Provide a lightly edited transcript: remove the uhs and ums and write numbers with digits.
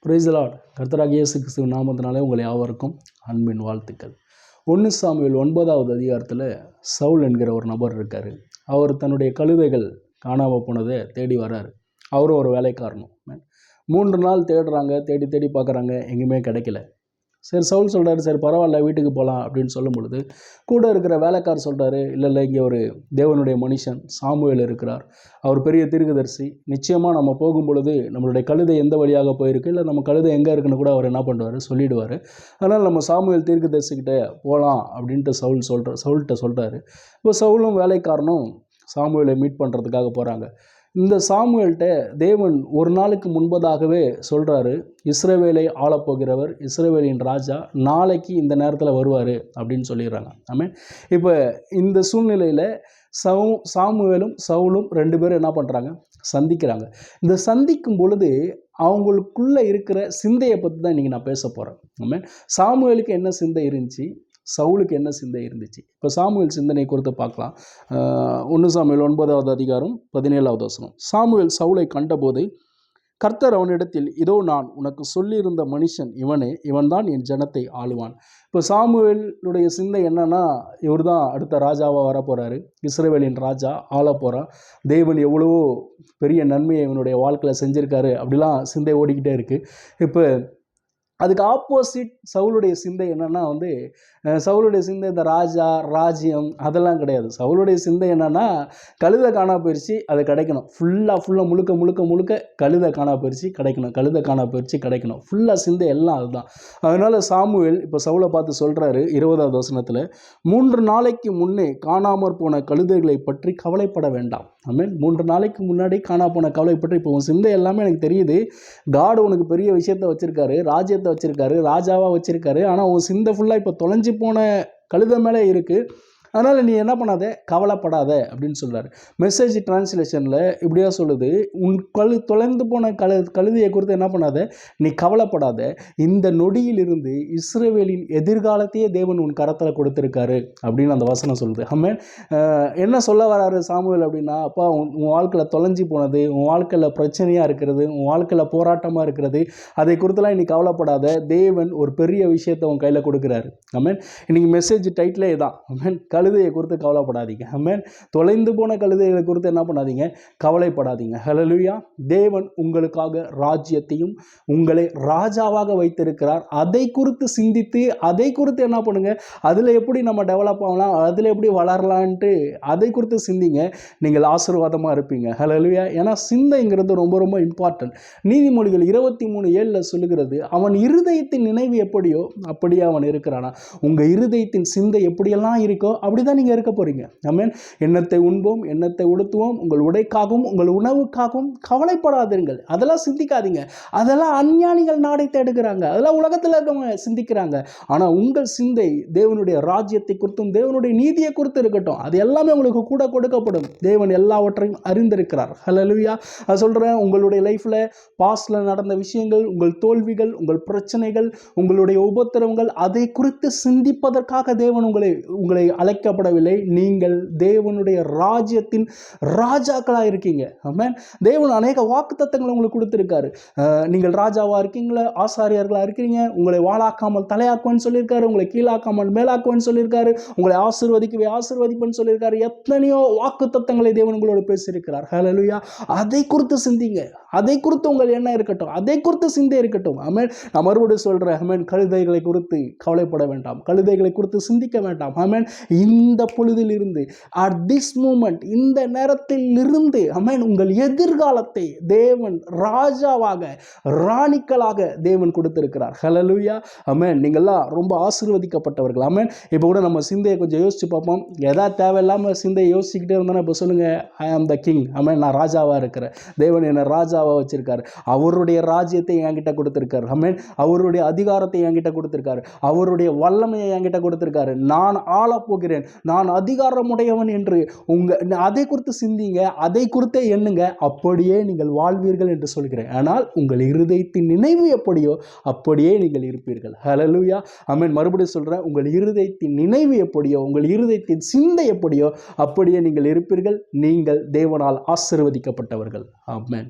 Praise the Lord. கர்த்தராகிய இயேசு கிறிஸ்துவின் நாமத்தினாலே உங்கள் யாவருக்கும் அன்பின் வாழ்த்துக்கள். 1 சாமுவேல் 9வது அதிகாரத்தில் சவுல் என்கிற ஒரு நபர் இருக்கார். அவர் தன்னுடைய கழுதைகள் காணாமல் போனதை தேடி வர்றாரு. அவரும் ஒரு வேலைக்காரனும். 3 நாள் தேடுறாங்க, தேடி தேடி பார்க்குறாங்க, எங்கேயுமே கிடைக்கல. சரி, சவுல் சொல்கிறாரு, சரி பரவாயில்ல வீட்டுக்கு போகலாம் அப்படின்னு சொல்லும் பொழுது கூட இருக்கிற வேலைக்காரர் சொல்கிறாரு, இல்லை இங்கே ஒரு தேவனுடைய மனுஷன் சாமுவேல் இருக்கிறார், அவர் பெரிய தீர்க்கதரிசி, நிச்சயமாக நம்ம போகும் பொழுது நம்மளுடைய கழுதை எந்த வழியாக போயிருக்கு, இல்லை நம்ம கழுதை எங்கே இருக்குன்னு கூட அவர் என்ன பண்ணுவார் சொல்லிடுவார். அதனால் நம்ம சாமுவேல் தீர்க்கதரிசிக்கிட்ட போகலாம் அப்படின்ட்டு சவுல்கிட்ட சொல்கிறாரு. இப்போ சவுலும் வேலைக்காரனும் சாமுவேலை மீட் பண்ணுறதுக்காக போகிறாங்க. இந்த சாமுவேல்கிட்ட தேவன் ஒரு நாளுக்கு முன்பதாகவே சொல்கிறாரு, இஸ்ரவேலை ஆளப்போகிறவர், இஸ்ரவேலின் ராஜா நாளைக்கு இந்த நேரத்தில் வருவார் அப்படின்னு சொல்லிடுறாங்க. ஆமாம். இப்போ இந்த சூழ்நிலையில் சாமுவேலும் சவுலும் 2 பேரும் என்ன பண்ணுறாங்க, சந்திக்கிறாங்க. இந்த சந்திக்கும் பொழுது அவங்களுக்குள்ளே இருக்கிற சிந்தையை பற்றி தான் இன்றைக்கி நான் பேச போகிறேன். ஆமாம். சாமுவேலுக்கு என்ன சிந்தை இருந்துச்சு, சவுலுக்கு என்ன சிந்தை இருந்துச்சு? இப்போ சாமுவேல் சிந்தனை குறித்து பார்க்கலாம். 1 சாமுவேல் 9வது அதிகாரம் 17வது வசனம். சாமுவேல் சவுலை கண்டபோது கர்த்தர் அவனிடத்தில், இதோ நான் உனக்கு சொல்லியிருந்த மனுஷன் இவனே, இவன்தான் என் ஜனத்தை ஆளுவான். இப்போ சாமுவேலுடைய சிந்தை என்னன்னா, இவர் தான் அடுத்த ராஜாவாக வரப்போகிறாரு, இஸ்ரவேலின் ராஜா ஆள போகிறான், தேவன் எவ்வளவோ பெரிய நன்மையை இவனுடைய வாழ்க்கையில் செஞ்சுருக்காரு, அப்படிலாம் சிந்தை ஓடிக்கிட்டே இருக்குது. இப்போ அதுக்கு ஆப்போசிட் சவுளுடைய சிந்தை என்னென்னா சவுளுடைய சிந்தை இந்த ராஜா ராஜ்யம் அதெல்லாம் கிடையாது. சவுளுடைய சிந்தை என்னென்னா, கழுதை காணா போயிடுச்சு, அது கிடைக்கணும், ஃபுல்லாக முழுக்க கழுதை காணா போயிடுச்சு கிடைக்கணும், கழுதை காணா போயிடுச்சு கிடைக்கணும், ஃபுல்லாக சிந்தை எல்லாம் அதுதான். அதனால் சாமுவேல் இப்போ சவுலை பார்த்து சொல்கிறாரு 20வது வசனத்தில், 3 நாளைக்கு முன்னே காணாமற் போன கழுதைகளை பற்றி கவலைப்பட வேண்டாம். ஆமென். 3 நாளைக்கு முன்னாடி காணா போன கவலை பற்றி இப்போ உன் சிந்தை எல்லாமே எனக்கு தெரியுது. காட் உனக்கு பெரிய விஷயத்த வச்சுருக்காரு, ராஜ்யத்தை வச்சிருக்காரு, ராஜாவாக வச்சிருக்காரு. ஆனால் உன் சிந்தை ஃபுல்லாக இப்போ தொலைஞ்சி போன கழுதை மேலே இருக்குது. அதனால் நீ என்ன பண்ணாத, கவலைப்படாத அப்படின்னு சொல்கிறார். மெசேஜ் டிரான்ஸ்லேஷனில் இப்படியா சொல்லுது, உன் தொலைந்து போன கழுதையை குறித்து என்ன பண்ணாத, நீ கவலைப்படாத, இந்த நொடியிலிருந்து இஸ்ரவேலின் எதிர்காலத்தையே தேவன் உன் கரத்தில் கொடுத்துருக்காரு அப்படின்னு அந்த வசனம் சொல்லுது. ஆமென். என்ன சொல்ல வராரு சாமுவேல் அப்படின்னா, அப்பா உன் வாழ்க்கையில் தொலைஞ்சி போனது, உன் வாழ்க்கையில் பிரச்சனையாக இருக்கிறது, உன் வாழ்க்கையில் போராட்டமாக இருக்கிறது, அதை குறித்துலாம் நீ கவலைப்படாத, தேவன் ஒரு பெரிய விஷயத்தை உன் கையில் கொடுக்குறாரு. ஆமென். இன்னைக்கு மெசேஜ் டைட்டிலே தான். ஆமென். கழுதையை குறித்து கவலைப்படாதீங்க. ஆமென். தொலைந்து போன கழுதைகளை குறித்து என்ன பண்ணாதீங்க, கவலைப்படாதீங்க. ஹல்லேலூயா. தேவன் உங்களுக்காக ராஜ்யத்தையும் உங்களை ராஜாவாக வைத்திருக்கிறார். அதை குறித்து சிந்தித்து அதை குறித்து என்ன பண்ணுங்க, அதில் எப்படி நம்ம டெவலப் ஆகலாம், அதில் எப்படி வளரலான்ட்டு அதை குறித்து சிந்திங்க. நீங்கள் ஆசீர்வாதமாக இருப்பீங்க. ஹல்லேலூயா. ஏன்னா சிந்தைங்கிறது ரொம்ப ரொம்ப இம்பார்ட்டன்ட். நீதிமொழிகள் 23:7 சொல்லுகிறது, அவன் இருதயத்தின் நினைவு எப்படியோ அப்படியே அவன் இருக்கிறானா. உங்கள் இருதயத்தின் சிந்தை எப்படியெல்லாம் இருக்கோ அப்படிதான் நீங்கள் இருக்க போறீங்க. ஆமென். எண்ணத்தை உண்போம், எண்ணத்தை உடுத்துவோம், உங்கள் உடைக்காகவும் உங்கள் உணவுக்காகவும் கவலைப்படாதீர்கள். அதெல்லாம் சிந்திக்காதீங்க. அதெல்லாம் அஞ்ஞானிகள் நாடை தேடுகிறாங்க, அதெல்லாம் உலகத்தில் இருக்கவங்க சிந்திக்கிறாங்க. ஆனால் உங்கள் சிந்தை தேவனுடைய ராஜ்யத்தை குறித்தும் தேவனுடைய நீதியை குறித்து இருக்கட்டும். அது எல்லாமே உங்களுக்கு கூட கொடுக்கப்படும். தேவன் எல்லாவற்றையும் அறிந்திருக்கிறார். ஹல்லேலூயா. நான் சொல்கிறேன், உங்களுடைய லைஃப்பில் பாஸ்டில் நடந்த விஷயங்கள், உங்கள் தோல்விகள், உங்கள் பிரச்சனைகள், உங்களுடைய உபத்திரவங்கள், அதை குறித்து சிந்திப்பதற்காக தேவன் உங்களை அழைக்கப்படவில்லை. நீங்கள் தேவனுடைய ராஜ்யத்தின் ராஜாக்களாக இருக்கீங்க. ஆமென். தேவன் அநேக வாக்குத்தத்தங்களை உங்களுக்கு கொடுத்திருக்காரு. நீங்கள் ராஜாவாக இருக்கீங்களா, ஆசாரியர்களாக இருக்கிறீங்க, உங்களை வாளாக்காமல் தலையாக்குவேன்னு சொல்லியிருக்காரு, உங்களை கீழாக்காமல் மேலாக்குவேன்னு சொல்லியிருக்காரு, உங்களை ஆசீர்வதிப்பேன்னு சொல்லியிருக்காரு. எத்தனையோ வாக்குத்தத்தங்களை தேவன் உங்களோடு பேசியிருக்கிறார். ஹல்லேலூயா. அதை குறித்து சிந்திங்க, அதை குறித்து உங்கள் எண்ணம் இருக்கட்டும், அதை குறித்து சிந்தை இருக்கட்டும். ஆமென். நான் மறுபடியும் சொல்கிறேன், ஆமென். கழுதைகளை குறித்து கவலைப்பட வேண்டாம், கழுதைகளை குறித்து சிந்திக்க வேண்டாம். ஆமென். இந்த பொழுதில் இருந்து, அட் திஸ் மூமெண்ட், இந்த நேரத்தில் இருந்து, ஆமென், உங்கள் எதிர்காலத்தை தேவன் ராஜாவாக ராணிக்களாக தேவன் கொடுத்திருக்கிறார். ஹல்லேலூயா. ஆமென். நீங்கள்லாம் ரொம்ப ஆசீர்வதிக்கப்பட்டவர்கள். ஆமென். இப்போ கூட நம்ம சிந்தையை கொஞ்சம் யோசிச்சு பார்ப்போம். எதாவது தேவையில்லாமல் சிந்தையை யோசிச்சுக்கிட்டே இருந்தோன்னா இப்போ சொல்லுங்கள், ஐ ஆம் த கிங். ஆமென். நான் ராஜாவாக இருக்கிறேன், தேவன் என்னை ராஜாவாக வச்சிருக்காரு, அவருடைய ராஜ்யத்தை என்கிட்ட கொடுத்திருக்காரு. ஆமென். அவருடைய அதிகாரத்தை என்கிட்ட கொடுத்திருக்காரு, அவருடைய வல்லமையை என்கிட்ட கொடுத்திருக்காரு, நான் ஆளப்போகிறேன், நான் அதிகாரமுடையவன் என்று அதை குறித்து சிந்திங்க, அதை குறித்தே எண்ணுங்க, அப்படியே நீங்கள் வாழ்வீர்கள் என்று சொல்கிறேன். ஆனால் உங்கள் இருதயத்தின் நினைவு எப்படியோ அப்படியே நீங்கள் இருப்பீர்கள். ஹல்லேலூயா. ஆமென். மறுபடியும் சொல்கிறேன், உங்கள் இருதயத்தின் நினைவு எப்படியோ, உங்கள் இருதயத்தின் சிந்தை எப்படியோ அப்படியே நீங்கள் இருப்பீர்கள். நீங்கள் தேவனால் ஆசீர்வதிக்கப்பட்டவர்கள். ஆமென்.